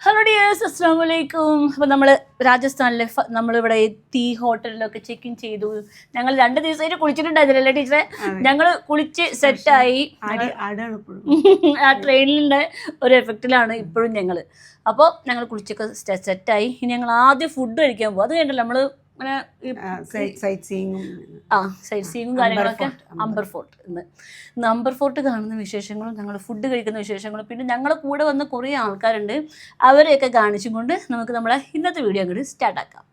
Hello dears, അസ്സാം വലൈക്കും. അപ്പോൾ നമ്മൾ രാജസ്ഥാനിലെ നമ്മളിവിടെ ടീ ഹോട്ടലിലൊക്കെ ചെക്ക് ഇൻ ചെയ്തു. ഞങ്ങൾ 2 ദിവസമായിട്ട് കുളിച്ചിട്ടുണ്ടായിരുന്നില്ലല്ലേ ടീച്ചറെ? ഞങ്ങൾ കുളിച്ച് സെറ്റായി. ആ ട്രെയിനിൻ്റെ ഒരു എഫക്റ്റിലാണ് ഇപ്പോഴും ഞങ്ങൾ. അപ്പോൾ ഞങ്ങൾ കുളിച്ചൊക്കെ സെറ്റായി. ഇനി ഞങ്ങൾ ആദ്യം ഫുഡ് കഴിക്കാൻ പോകും. അത് കഴിഞ്ഞില്ല നമ്മൾ അങ്ങനെ സൈറ്റ് സീയിങ്ങും കാര്യങ്ങളൊക്കെ. അംബർ ഫോർട്ട് കാണുന്ന വിശേഷങ്ങളും ഞങ്ങൾ ഫുഡ് കഴിക്കുന്ന വിശേഷങ്ങളും പിന്നെ ഞങ്ങളുടെ കൂടെ വന്ന കുറേ ആൾക്കാരുണ്ട്. അവരെയൊക്കെ കാണിച്ചും കൊണ്ട് നമുക്ക് നമ്മളെ ഇന്നത്തെ വീഡിയോ അങ്ങോട്ട് സ്റ്റാർട്ടാക്കാം.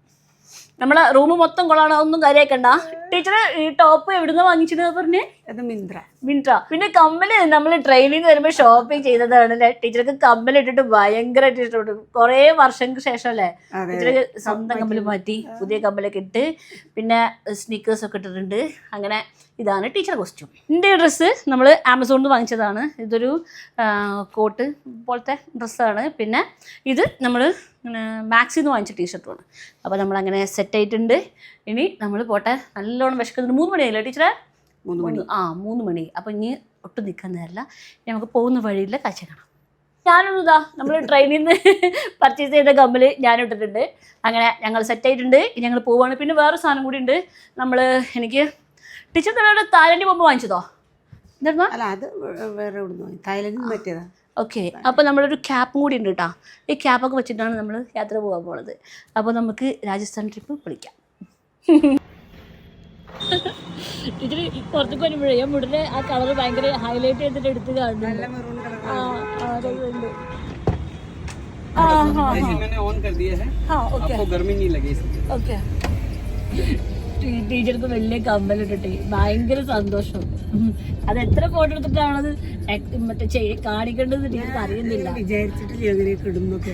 നമ്മളെ റൂം മൊത്തം കൊള്ളാണ്, ഒന്നും കാര്യമാക്കണ്ട. ടീച്ചറ് ഈ ടോപ്പ് എവിടുന്ന് വാങ്ങിച്ചത് പറഞ്ഞേ? മിൻട്ര. പിന്നെ കമ്മല് നമ്മൾ ട്രെയിനിൽ നിന്ന് വരുമ്പോൾ ഷോപ്പിംഗ് ചെയ്തതാണ് അല്ലേ? ടീച്ചർക്ക് കമ്മൽ ഇട്ടിട്ട് ഭയങ്കരമായിട്ട് ഇഷ്ടപ്പെട്ടു. കുറേ വർഷങ്ങൾക്ക് ശേഷം അല്ലേ ടീച്ചർക്ക് സ്വന്തം കമ്മൽ മാറ്റി പുതിയ കമ്മലൊക്കെ ഇട്ട് പിന്നെ സ്നീക്കേഴ്സ് ഒക്കെ ഇട്ടിട്ടുണ്ട്. അങ്ങനെ ഇതാണ് ടീച്ചറുടെ കോസ്റ്റ്യൂം. എൻ്റെ ഡ്രസ്സ് നമ്മൾ ആമസോണിൽ നിന്ന് വാങ്ങിച്ചതാണ്. ഇതൊരു കോട്ട് പോലത്തെ ഡ്രസ്സാണ്. പിന്നെ ഇത് നമ്മൾ മാക്സിൽ നിന്ന് വാങ്ങിച്ച ടീഷർട്ടുമാണ്. അപ്പോൾ നമ്മളങ്ങനെ സെറ്റായിട്ടുണ്ട്. ഇനി നമ്മൾ പോട്ടെ. നല്ലോണം വിശക്കുന്നുണ്ട്. 3 മണിയായില്ലേ ടീച്ചറെ? 3 മണി. അപ്പോൾ ഇനി ഒട്ടും നിൽക്കാൻ നേരമില്ല. നമുക്ക് പോകുന്ന വഴിയിലെ കാഴ്ച കാണാം. ഞാനൊന്നുതാ നമ്മൾ ട്രെയിനിൽ നിന്ന് പർച്ചേസ് ചെയ്ത കമ്മൽ ഞാനിട്ടിട്ടുണ്ട്. അങ്ങനെ ഞങ്ങൾ സെറ്റായിട്ടുണ്ട്. ഇനി ഞങ്ങൾ പോവുകയാണ്. പിന്നെ വേറെ സാധനം കൂടി ഉണ്ട്. എനിക്ക് ടീച്ചർ തന്നെ തായ്ലൻഡിൽ പോകുമ്പോൾ വാങ്ങിച്ചതോ? ഓക്കെ. അപ്പോൾ നമ്മളൊരു ക്യാപ്പും കൂടി ഉണ്ട് കേട്ടോ. ഈ ക്യാപ്പൊക്കെ വെച്ചിട്ടാണ് നമ്മൾ യാത്ര പോകാൻ പോകുന്നത്. അപ്പോൾ നമുക്ക് രാജസ്ഥാൻ ട്രിപ്പ് വിളിക്കാം. ടീച്ചർ പുറത്തേക്ക് വരുമ്പോഴേ മുടിനെ ആ കളർ ഭയങ്കര ഹൈലൈറ്റ് ചെയ്തിട്ട് എടുത്ത് കാണുന്നുണ്ട്. ടീച്ചർക്ക് വലിയ കമ്മലിട്ടിട്ട് ഭയങ്കര സന്തോഷം. അത് എത്ര ഫോട്ടോ എടുത്തിട്ടാണത് മറ്റേ കാണിക്കേണ്ടത് ടീച്ചർക്ക് അറിയുന്നില്ല. വിചാരിച്ചിട്ടില്ല അങ്ങനെയൊക്കെ ഇടുന്നൊക്കെ.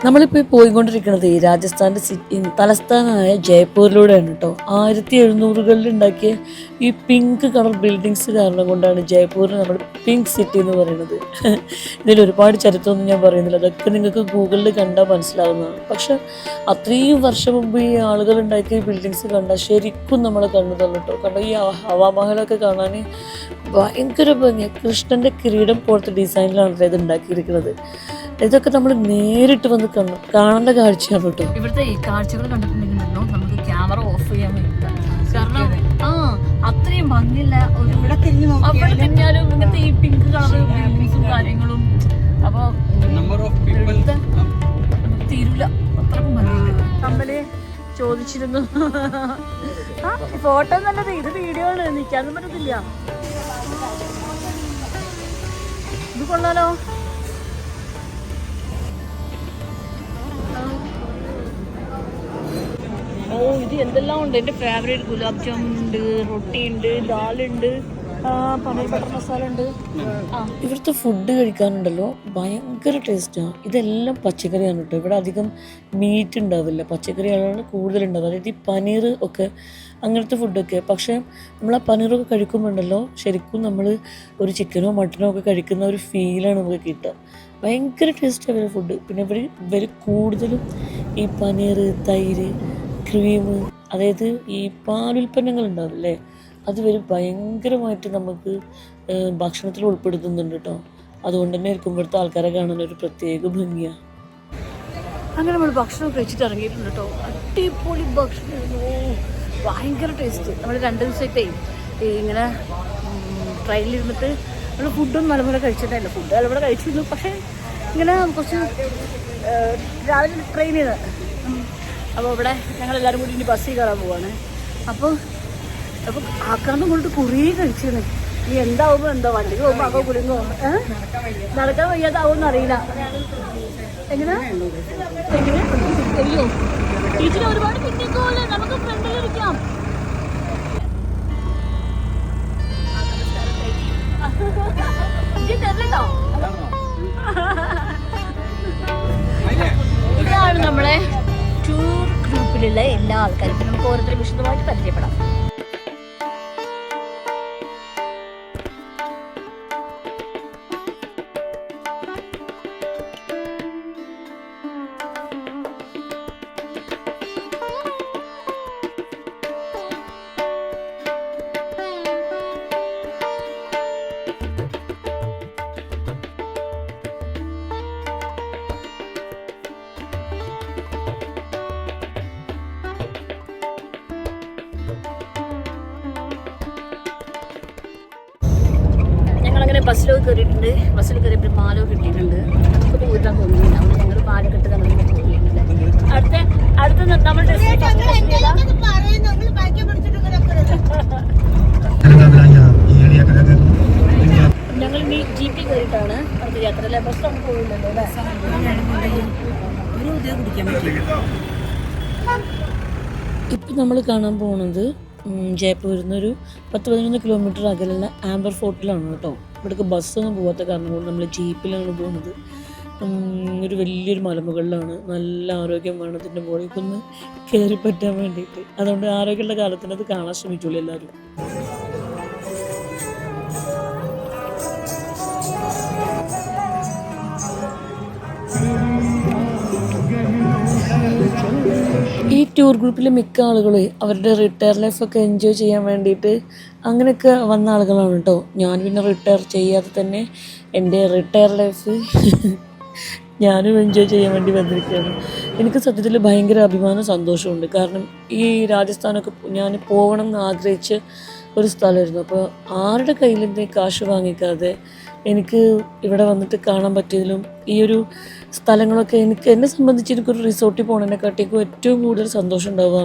നമ്മളിപ്പോൾ പോയിക്കൊണ്ടിരിക്കുന്നത് രാജസ്ഥാൻ്റെ തലസ്ഥാനമായ ജയ്പൂരിലൂടെയാണ് കേട്ടോ. 1700കളിൽ ഉണ്ടാക്കിയ ഈ പിങ്ക് കളർ ബിൽഡിങ്സ് കാരണം കൊണ്ടാണ് ജയ്പൂരിന് നമ്മൾ പിങ്ക് സിറ്റി എന്ന് പറയുന്നത്. ഇതിൽ ഒരുപാട് ചരിത്രമൊന്നും ഞാൻ പറയുന്നില്ല, അതൊക്കെ നിങ്ങൾക്ക് ഗൂഗിളിൽ കണ്ടാൽ മനസ്സിലാവുന്നതാണ്. പക്ഷെ അത്രയും വർഷം മുമ്പ് ഈ ആളുകൾ ഉണ്ടാക്കിയ ബിൽഡിങ്സ് കണ്ടാൽ ശരിക്കും നമ്മളെ കണ്ണു തള്ളും കേട്ടോ. കാരണം ഈ ഹവാമഹലൊക്കെ കാണാൻ ഭയങ്കര ഭംഗിയാണ്. കൃഷ്ണൻ്റെ കിരീടം പോലത്തെ ഡിസൈനിലാണ് ഇത് ഉണ്ടാക്കിയിരിക്കുന്നത്. ഇതൊക്കെ നമ്മൾ നേരിട്ട് വന്ന് കാണേണ്ട കാഴ്ചയാണ് കേട്ടോ. ഇവിടുത്തെ ഈ കാഴ്ചകൾ കണ്ടിട്ടുണ്ടെങ്കിലോ നമുക്ക് ക്യാമറ ഓഫ് ചെയ്യാൻ പറ്റില്ല. കാരണം അത്രയും ഭംഗിയില്ല. അവിടെ തിരിഞ്ഞാലും ഇങ്ങനത്തെ ഈ പിങ്ക് കളർ ബിൽഡിങ്സും കാര്യങ്ങളും. അപ്പോൾ തീരൂല, അത്രക്കും ഭംഗിയില്ല. കമ്പല് ചോദിച്ചിരുന്നു ഫോട്ടോ നല്ലത്, ഇത് വീഡിയോ ആണ്, നിൽക്കാനും പറ്റത്തില്ല. ഇത് കൊള്ളാലോ. ഇത് എന്തെല്ലാം ഉണ്ട്. എൻ്റെ ഫേവറേറ്റ് ഗുലാബ് ജാമുൻ ഉണ്ട്, റൊട്ടി ഉണ്ട്, ദാലുണ്ട്, പനീർ ബട്ടർ മസാല ഉണ്ട്. ഇവിടുത്തെ ഫുഡ് കഴിക്കാനുണ്ടല്ലോ ഭയങ്കര ടേസ്റ്റാണ്. ഇതെല്ലാം പച്ചക്കറിയാണ് കേട്ടോ. ഇവിടെ അധികം മീറ്റ് ഉണ്ടാവില്ല, പച്ചക്കറികളാണ് കൂടുതലുണ്ടാവുക. അതായത് ഈ പനീർ ഒക്കെ അങ്ങനത്തെ ഫുഡൊക്കെ. പക്ഷേ നമ്മൾ ആ പനീറൊക്കെ കഴിക്കുമ്പോണ്ടല്ലോ ശരിക്കും നമ്മൾ ഒരു ചിക്കനോ മട്ടനോ ഒക്കെ കഴിക്കുന്ന ഒരു ഫീലാണ് നമുക്ക് കിട്ടുക. ഭയങ്കര ടേസ്റ്റാണ് ഇവരുടെ ഫുഡ്. പിന്നെ ഇവർ കൂടുതലും ഈ പനീർ, തൈര്, ക്രീം, അതായത് ഈ പാലുൽപ്പന്നങ്ങൾ ഉണ്ടാവില്ലേ, അത് ഭയങ്കരമായിട്ട് നമുക്ക് ഭക്ഷണത്തിൽ ഉൾപ്പെടുത്തുന്നുണ്ട് കേട്ടോ. അതുകൊണ്ട് തന്നെ ആയിരിക്കും ഇവിടുത്തെ ആൾക്കാരെ കാണാൻ ഒരു പ്രത്യേക ഭംഗിയാണ്. അങ്ങനെ നമ്മൾ ഭക്ഷണം കഴിച്ചിട്ട് ഇറങ്ങിയിട്ടുണ്ട് കേട്ടോ. അടിപൊളി ഭക്ഷണം, ഭയങ്കര ടേസ്റ്റ്. നമ്മൾ 2 ദിവസമായിട്ടേ ഇങ്ങനെ ട്രെയിനിലിരുന്നിട്ട് നമ്മൾ ഫുഡൊന്നും നല്ലപോലെ കഴിച്ചിട്ടില്ല. ഫുഡ് നല്ലപോലെ കഴിച്ചിരുന്നു, പക്ഷേ ഇങ്ങനെ കുറച്ച് രാവിലെ ട്രെയിൻ ചെയ്ത്. അപ്പോൾ ഇവിടെ ഞങ്ങളെല്ലാവരും കൂടി ഇനി ബസ്സിൽ കയറാൻ പോവാണ്. അപ്പോൾ ആക്കാണ്ട് കൊണ്ട് കുറേ കഴിച്ചിരുന്നു. ഈ എന്താവുമ്പോൾ എന്തോ വണ്ടിക്ക് പോകുമ്പോൾ ആകോ കുലുങ്ങോ നടക്കാൻ വയ്യാതാവുമെന്ന് അറിയില്ല. എങ്ങനെ അയ്യോ ടീച്ചർ ഒരുപാട് പിന്നേക്കോല്ലേ, നമുക്ക് ഫ്രണ്ടിലിരിക്കാം. തരല്ലോ. ഇതാണ് നമ്മളെ ടൂർ ഗ്രൂപ്പിലുള്ള എല്ലാ ആൾക്കാരും. നമുക്ക് ഓരോരുത്തരും വിശദമായിട്ട് പരിചയപ്പെടാം. ബസ്സിലൊക്കെ കയറിയിട്ടുണ്ട്. ബസ്സിൽ കയറിയപ്പോൾ പാലൊക്കെ കിട്ടിയിട്ടുണ്ട്. നമുക്ക് പോയിട്ടാൻ തോന്നുന്നില്ല. അവിടെ ഞങ്ങൾ പാലൊക്കെ ഇട്ട് നമ്മൾ പോകുന്നുണ്ട്. അടുത്ത നമ്മൾ ഞങ്ങൾ ഇനി GP കയറിയിട്ടാണ് അടുത്ത യാത്ര. അല്ലെ ബസ് നമുക്ക് പോകുന്നുണ്ടല്ലോ അല്ലേ? ഇപ്പം നമ്മൾ കാണാൻ പോകുന്നത് ജയ്പൂരിൽ നിന്നൊരു 10-11 കിലോമീറ്റർ അകലുള്ള ആംബർ ഫോർട്ടിലാണ് കേട്ടോ. ഇവിടേക്ക് ബസ്സൊന്നും പോകാത്ത കാരണം കൊണ്ട് നമ്മൾ ജീപ്പിലാണ് പോകുന്നത്. ഒരു വലിയൊരു മലമുകളിലാണ്. നല്ല ആരോഗ്യം വേണം ഇതിൻ്റെ മുകളിലേക്കൊന്ന് കയറി പറ്റാൻ വേണ്ടിയിട്ട്. അതുകൊണ്ട് ആരോഗ്യമുള്ള കാലത്തിന് അത് കാണാൻ ശ്രമിച്ചോളൂ എല്ലാവരും. ഈ ടൂർ ഗ്രൂപ്പിലെ മിക്ക ആളുകൾ അവരുടെ റിട്ടയർ ലൈഫൊക്കെ എൻജോയ് ചെയ്യാൻ വേണ്ടിയിട്ട് അങ്ങനെയൊക്കെ വന്ന ആളുകളാണ് കേട്ടോ. ഞാൻ പിന്നെ റിട്ടയർ ചെയ്യാതെ തന്നെ എൻ്റെ റിട്ടയർ ലൈഫ് ഞാനും എൻജോയ് ചെയ്യാൻ വേണ്ടി വന്നിരിക്കുകയാണ്. എനിക്ക് സത്യത്തിൽ ഭയങ്കര അഭിമാനം സന്തോഷമുണ്ട്. കാരണം ഈ രാജസ്ഥാനൊക്കെ ഞാൻ പോകണം എന്ന് ആഗ്രഹിച്ച ഒരു സ്ഥലമായിരുന്നു. അപ്പോൾ ആരുടെ കയ്യിൽ നിന്ന് കാശ് വാങ്ങിക്കാതെ എനിക്ക് ഇവിടെ വന്നിട്ട് കാണാൻ പറ്റിയതിലും ഈ ഒരു സ്ഥലങ്ങളൊക്കെ എന്നെ സംബന്ധിച്ച് എനിക്കൊരു റിസോർട്ടിൽ പോകുന്നതിനെക്കാട്ടിക്കും ഏറ്റവും കൂടുതൽ സന്തോഷം ഉണ്ടാവുക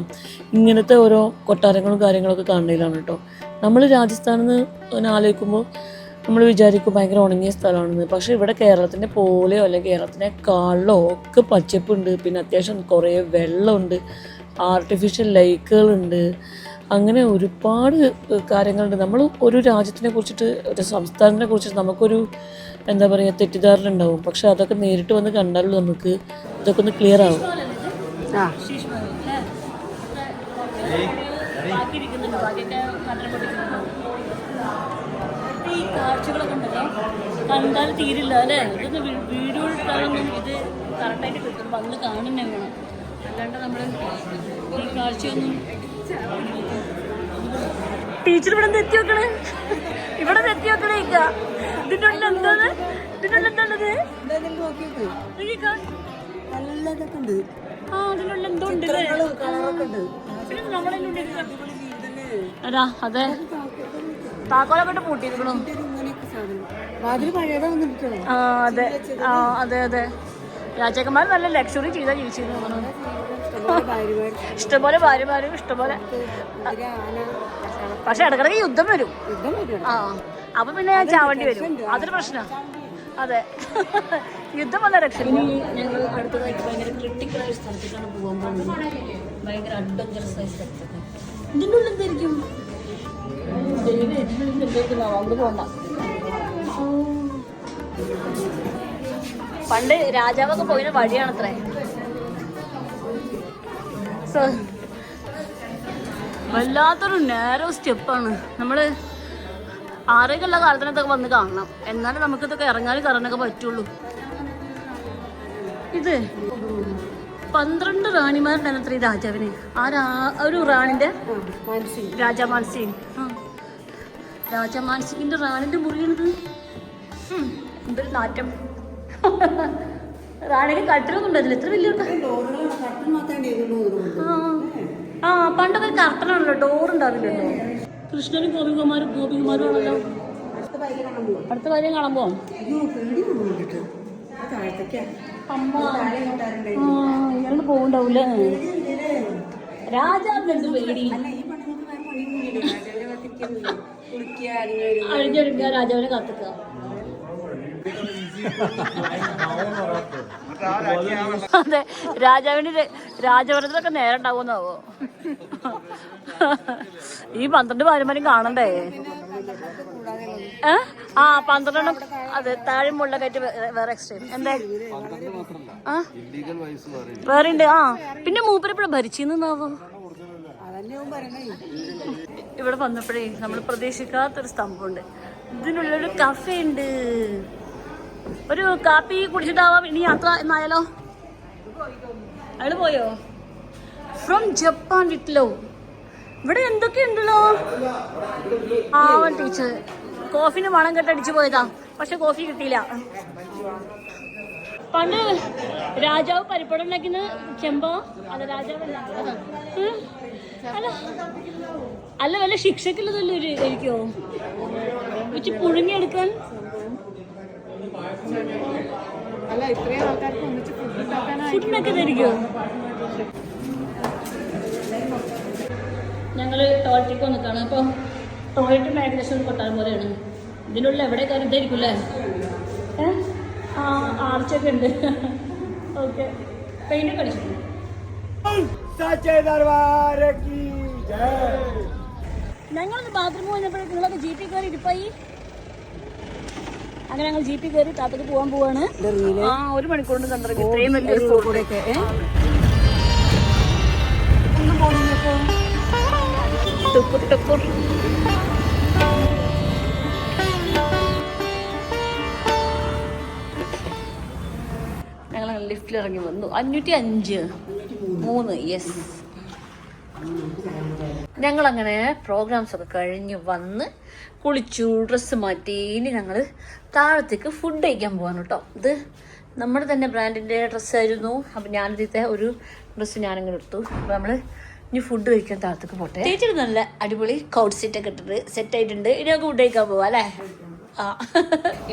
ഇങ്ങനത്തെ ഓരോ കൊട്ടാരങ്ങളും കാര്യങ്ങളൊക്കെ കാണുന്നതിലാണ് കേട്ടോ. നമ്മൾ രാജസ്ഥാനിൽ നിന്ന് ആലോചിക്കുമ്പോൾ നമ്മൾ വിചാരിക്കും ഭയങ്കര ഉണങ്ങിയ സ്ഥലമാണെന്ന്. പക്ഷേ ഇവിടെ കേരളത്തിൻ്റെ പോലെയോ അല്ലെങ്കിൽ കേരളത്തിനേക്കാളിലോ ഒക്കെ പച്ചപ്പുണ്ട്. പിന്നെ അത്യാവശ്യം കുറേ വെള്ളമുണ്ട്, ആർട്ടിഫിഷ്യൽ ലേക്കുകളുണ്ട്, അങ്ങനെ ഒരുപാട് കാര്യങ്ങളുണ്ട്. നമ്മൾ ഒരു രാജ്യത്തിനെ കുറിച്ചിട്ട് ഒരു സംസ്ഥാനത്തിനെ കുറിച്ചിട്ട് നമുക്കൊരു എന്താ പറയുക തെറ്റിദ്ധാരണ ഉണ്ടാവും. പക്ഷെ അതൊക്കെ നേരിട്ട് വന്ന് കണ്ടാലും നമുക്ക് ഇതൊക്കെ ഒന്ന് ക്ലിയർ ആവും. ഈ കാഴ്ചകളൊക്കെ ഉണ്ടല്ലോ കണ്ടാൽ തീരില്ല അല്ലേ? ഇതൊന്ന് വീഡിയോ എടുക്കാനൊന്നും ഇത് കറക്റ്റായിട്ട് കിട്ടുമ്പോൾ അന്ന് കാണുന്നേ വേണം. അല്ലാണ്ട് നമ്മൾ ഈ കാഴ്ചയൊന്നും. ടീച്ചർ ഇവിടെ നിന്ന് എത്തി വെക്കണേ, ഇവിടെ നിന്ന് എത്തി വെക്കണേ. ഇതിൻ്റെ ഉള്ളിൽ എന്താണ്? ഇതിൻ്റെ ഉള്ളിൽ എന്താണത്? ആ അതിനുള്ള എന്തോ ഉണ്ട് അതാ. അതെ താക്കോലൊക്കെ പൂട്ടിയിരിക്കണു. ആ അതെ ആ അതെ അതെ. രാജാക്കന്മാർ നല്ല ലക്ഷറി ചെയ്താ ജീവിച്ചിരുന്നു. ഇഷ്ടംപോലെ ഭാര്യമാരും ഇഷ്ടംപോലെ. പക്ഷെ ഇടക്കിടക്ക് യുദ്ധം വരും. ആ അപ്പൊ പിന്നെ ഞാൻ ചാവേണ്ടി വരും. അതൊരു പ്രശ്നം. അതെ യുദ്ധം വന്ന രക്ഷ. ഞങ്ങൾ അടുത്തതായിട്ട് ഭയങ്കര ക്രിട്ടിക്കലായ സ്ഥലത്തേക്കാണ് പോകാൻ പോകുന്നത്. ഭയങ്കര അഡ്വഞ്ചറസ് ആയ സ്ഥലത്തൊക്കെ. ഇതിൻ്റെ ഉള്ളിൽ എന്തായിരിക്കും? അങ്ങോട്ട് പോകണ്ട. പണ്ട് രാജാവൊക്കെ പോയിന് വഴിയാണത്രേ. വല്ലാത്തൊരു നാരോ സ്റ്റെപ്പാണ്. നമ്മൾ ആരോഗ്യമുള്ള കാലത്തിനൊക്കെ വന്ന് കാണണം. എന്നാലും നമുക്കിതൊക്കെ ഇറങ്ങാനും കറങ്ങാനൊക്കെ പറ്റുള്ളൂ. ഇത് 12 റാണിമാരുണ്ടായിരുന്നത്ര ഈ രാജാവിന്. ഒരു റാണിന്റെ രാജാ മാൻസിംഗ്. രാജാ മാൻസിംഗിന്റെ റാണിന്റെ മുറിയാണിത്. എന്തൊരു നാറ്റം. റാണിക്ക് കട്ടിലൊന്നും ഉണ്ടായിരുന്നില്ല. എത്ര വലിയ ആ പണ്ടൊക്കെ കർട്ടനാണല്ലോ, ഡോറുണ്ടാവില്ലല്ലോ. കൃഷ്ണനും ഗോപികുമാരും ആണല്ലോ. അടുത്ത കാര്യം കാണാൻ പോവാം. ഇങ്ങനെ പോകണ്ടാവൂലേ? രാജാവിന് എന്ത് പേടി? അഴിഞ്ഞൊരുങ്ങ രാജാവിനെ കാത്തിക്ക. അതെ രാജാവിന് രാജഭരണത്തിലൊക്കെ നേരം ഉണ്ടാവുമെന്നാവോ? ഈ 12 ഭാര്യമാരും കാണണ്ടേ? ആ 12 അതെ. താഴെ മുകളിലെ കയറ്റി വേറെ എക്സ്ട്രീം എന്താ വേറെ ഉണ്ട്. ആ പിന്നെ മൂപ്പരെപ്പോഴും ഭരിച്ചിരുന്നാവോ? ഇവിടെ വന്നപ്പോഴേ നമ്മൾ പ്രതീക്ഷിക്കാത്തൊരു സ്തംഭമുണ്ട്. ഇതിനുള്ളൊരു കഫേ ഉണ്ട്. ഒരു കാപ്പി കുടിച്ചിട്ടാവാം ഇനി യാത്ര എന്നായാലോ? അയാള് പോയോ? From Japan with love. ഇവിടെ എന്തൊക്കെയുണ്ടല്ലോ. ആവൻ ടീച്ചർ കോഫിന് മണം കെട്ടടിച്ചു പോയതാ. പക്ഷെ കോഫി കിട്ടിയില്ല. പണ്ട് രാജാവ് പരിപ്പടം ഉണ്ടാക്കുന്ന ചെമ്പോ? അത് രാജാവല്ല. അല്ല വല്ല ശിക്ഷക്കുള്ളതല്ലോ ഇരിക്കോ? വെച്ച് പുഴുങ്ങിയെടുക്കാൻ അല്ല ഇത്രയും ആൾക്കാർക്ക് ഒന്നിച്ച് ഫുഡ് ഉണ്ടാക്കാനായി ഫുഡിനൊക്കെ തരികയോ? ഞങ്ങൾ ടോയ്ലറ്റിലേക്ക് വന്നിട്ടാണ്. അപ്പോൾ ടോയ്ലറ്റും ഏകദേശം ഒരു കൊട്ടാരം പോലെയാണ്. ഇതിനുള്ള എവിടെ കാര്യം ഇതായിരിക്കും അല്ലേ? ആർച്ചൊക്കെ ഉണ്ട്. ഓക്കെ, പെയിൻ്റൊക്കെ അടിച്ചിട്ടുണ്ട്. ഞങ്ങളൊന്ന് ബാത്റൂം കഴിഞ്ഞപ്പോഴേക്കും നിങ്ങളൊക്കെ ജീപ്പിൽ കയറി ഇരിപ്പായി. അങ്ങനെ ഞങ്ങൾ ജീപ്പിൽ കയറി താത്തക്ക് പോകാൻ പോവാണ്. 1 മണിക്കൂറിന് കണ്ടിറങ്ങി. ഇത്രയും വലിയൊരു കൂടെയൊക്കെ ഒന്നും പോകുന്നപ്പോ ടുപ്പുർ ടുപ്പുർ. ഞങ്ങൾ ലിഫ്റ്റിൽ ഇറങ്ങി വന്നു. 505 3. യെസ്, ഞങ്ങളങ്ങനെ പ്രോഗ്രാംസ് ഒക്കെ കഴിഞ്ഞ് വന്ന് കുളിച്ചു, ഡ്രസ്സ് മാറ്റി. ഇനി ഞങ്ങൾ താഴത്തേക്ക് ഫുഡ് കഴിക്കാൻ പോകാൻ കേട്ടോ. ഇത് നമ്മുടെ തന്നെ ബ്രാൻഡിൻ്റെ ഡ്രസ്സായിരുന്നു. അപ്പം ഞാനിതിത്തെ ഒരു ഡ്രസ്സ് ഞാനിങ്ങനെ എടുത്തു. അപ്പം നമ്മൾ ഇനി ഫുഡ് കഴിക്കാൻ താഴത്തേക്ക് പോട്ടെ. ചേച്ചി നല്ല അടിപൊളി കൗട്ട് സീറ്റൊക്കെ ഇട്ടിട്ട് സെറ്റ് ആയിട്ടുണ്ട്. ഇനി നമുക്ക് ഫുഡ് കഴിക്കാൻ പോവാം അല്ലേ?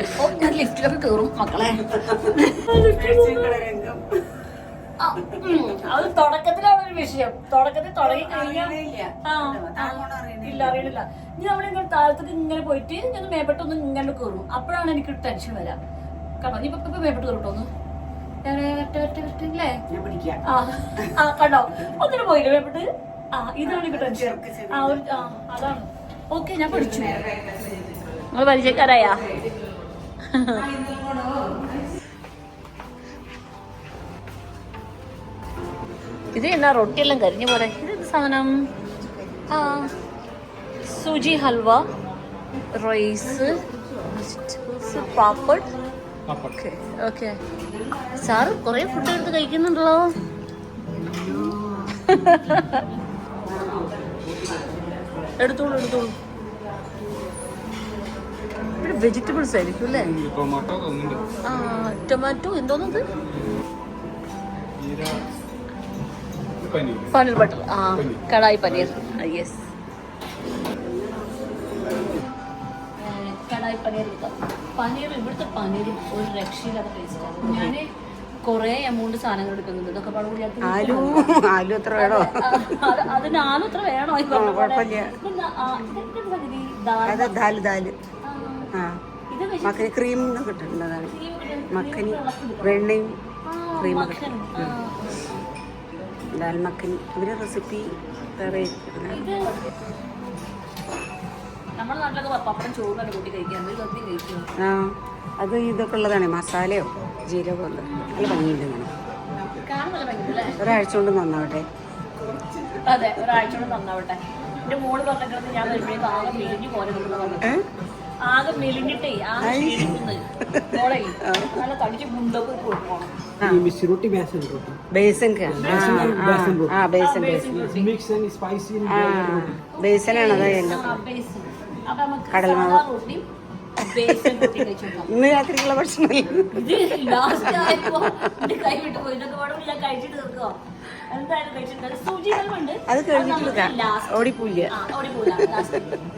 ഇപ്പോൾ ഞാൻ ലിഫ്റ്റിലൊക്കെ കയറും മക്കളെ. അത് തുടക്കത്തിലാണ് ഒരു വിഷയം. തുടക്കത്തിൽ തുടങ്ങി കഴിഞ്ഞാൽ ഇല്ല, അറിയണില്ല. ഇനി നമ്മളിങ്ങനെ താഴത്തേക്ക് ഇങ്ങനെ പോയിട്ട് ഞാൻ മേപ്പെട്ടൊന്ന് ഇങ്ങനെ കയറും. അപ്പോഴാണ് എനിക്ക് ടെൻഷൻ വരാം. കണ്ടോ, നീ ഇപ്പൊ മേപ്പെട്ട് കയറട്ടോ ഒന്ന് കണ്ടോ, ഒന്നിനും പോയില്ല മേപ്പെട്ട്. ഇതാണ് എനിക്ക് ടെൻഷൻ. അതാണ്. ഓക്കെ, ഞാൻ പഠിച്ചു. നിങ്ങൾ പരിചയക്കാരായ? ഇത് എന്നാ റൊട്ടിയെല്ലാം കരിഞ്ഞ പോലെ. ഇതെന്ത് സാധനം? Sooji halwa, rice, vegetables, papad. Okay okay. Sir കുറെ ഫുഡ് എടുത്ത് കഴിക്കുന്നുണ്ടല്ലോ. എടുത്തോളൂ എടുത്തോളൂ. ഇവിടെ വെജിറ്റബിൾസ് ആയിരിക്കും അല്ലേ? ടൊമാറ്റോ എന്തോന്നത്? പനീർ ബട്ടർ. കടായി പനീർ. യെസ്, കടായി പനീർ കിട്ടാം. പനീർ, ഇവിടുത്തെ പനീർ ഒരു രക്ഷയില്ലാത്ത ടേസ്റ്റാണ്. ഞാൻ കുറെ എമൗണ്ട് സാധനങ്ങൾ എടുക്കുന്നുണ്ട്. ഇതൊക്കെ ആലു എത്ര വേണോ? അതിന് ആലും എത്ര വേണോ? മക്കനി ക്രീം കിട്ടുന്നതാണ്. മക്കനി വെണ്ണയും ക്രീമൊക്കെ. ദാൽ മക്കനി ഇവരുടെ റെസിപ്പി വേറെ. അത് ഇതൊക്കെ ഉള്ളതാണ്. മസാലയോ ജീരകമോ ഉണ്ട്. നല്ല ഭംഗിയുണ്ട്. ഒരാഴ്ച കൊണ്ട് നന്നാവട്ടെ. അതെ, ഒരാഴ്ച കൊണ്ട് നന്നാവട്ടെ. എന്റെ മോള് പറഞ്ഞിട്ട് ഞാൻ വരുമ്പോഴേക്കും ആകെ മെലിഞ്ഞു പോലെ ആകെ മെലിഞ്ഞിട്ടേ മോളെ നല്ല തടിച്ച് മുണ്ടൊക്കെ കൊടുക്കണം. ബേസനാണ് കടൽമാവ്. ഇന്ന് രാത്രിക്കുള്ള ഭക്ഷണം കൈ വിട്ടു പോയി. ഇതൊക്കെ പാടും ഞാൻ കഴിച്ചിട്ട് തീർക്കോ? എന്തായാലും കഴിച്ചിട്ടുണ്ട്. സൂചി ഹൽവുണ്ട്. അത് കഴിഞ്ഞിട്ടില്ല, ഓടിപ്പോയില്ല.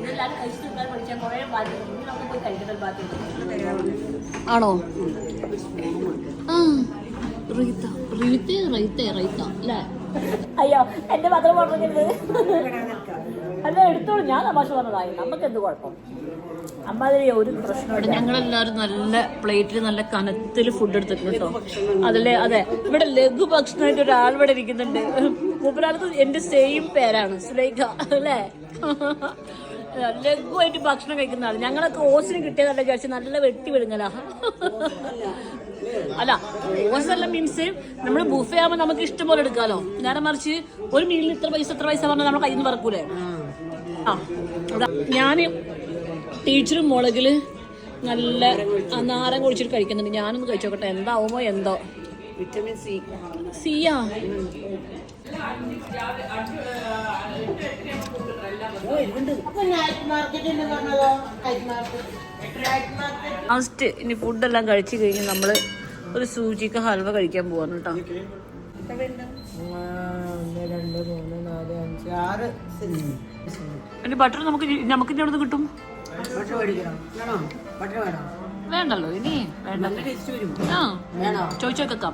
ഇതെല്ലാരും കഴിച്ചു തീർക്കാൻ പഠിച്ചാൽ കുറെ ബാധ്യത. നമുക്ക് പോയി കഴിക്കുന്നത് ബാധ്യത ആണോ? അല്ലേ? അയ്യോ, എന്റെ മാത്രം പറഞ്ഞത് അല്ല, എടുത്തോളൂ. ഞാൻ തമാശ പറഞ്ഞതായി. നമുക്ക് എന്ത് കുഴപ്പം? അമ്മാതിരി ഒരു പ്രശ്നമുണ്ട്. ഞങ്ങളെല്ലാവരും നല്ല പ്ലേറ്റിൽ നല്ല കനത്തിൽ ഫുഡ് എടുത്തിട്ടുണ്ട് കേട്ടോ. അതല്ലേ? അതെ, ഇവിടെ ലഘു ഭക്ഷണമായിട്ട് ഒരാൾ ഇവിടെ ഇരിക്കുന്നുണ്ട്. മൂപ്പരാൾക്ക് എന്റെ സെയിം പേരാണ്, സുലൈഖ അല്ലേ? ലഘുവായിട്ട് ഭക്ഷണം കഴിക്കുന്ന ആള്. ഞങ്ങളൊക്കെ ഓസിന് കിട്ടിയതല്ല വിചാരിച്ച് നല്ല വെട്ടി വിടുങ്ങലാ. അല്ല, ഓസല്ല മീൻസ് നമ്മൾ ബുഫേ ആകുമ്പോൾ നമുക്ക് ഇഷ്ടം പോലെ എടുക്കാമല്ലോ. നേരെ മറിച്ച് ഒരു മീലിന് ഇത്ര പൈസ പറഞ്ഞാൽ നമ്മുടെ കയ്യിൽ നിന്ന് പറക്കൂലേ? ഞാൻ ടീച്ചറും മുളകില് നല്ല നാരം കുഴിച്ചിട്ട് കഴിക്കുന്നുണ്ട്. ഞാനൊന്ന് കഴിച്ചോക്കട്ടെ എന്താവുമോ എന്തോ. വിറ്റമിൻ സിയാ. ലാസ്റ്റ് ഇനി ഫുഡെല്ലാം കഴിച്ചു കഴിഞ്ഞ് നമ്മള് ഒരു സൂചിക്ക് ഹൽവ കഴിക്കാൻ പോവാണ് കേട്ടോ. 1 2 3 4 5 6 ബട്ടർ നമുക്ക് ഇനി അവിടെ നിന്ന് കിട്ടും. ബട്ടർ മേടിക്കണം. ബട്ടർ വേണം. വേണ്ടല്ലോ ഇനി വേണ്ട. ആ ചോദിച്ചോക്കാം.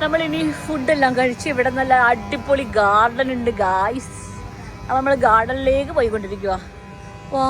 നമ്മളിനി ഫുഡെല്ലാം കഴിച്ച് ഇവിടെ നല്ല അടിപൊളി ഗാർഡൻ ഉണ്ട് ഗായ്സ്. അപ്പം നമ്മൾ ഗാർഡനിലേക്ക് പോയിക്കൊണ്ടിരിക്കുക. വാ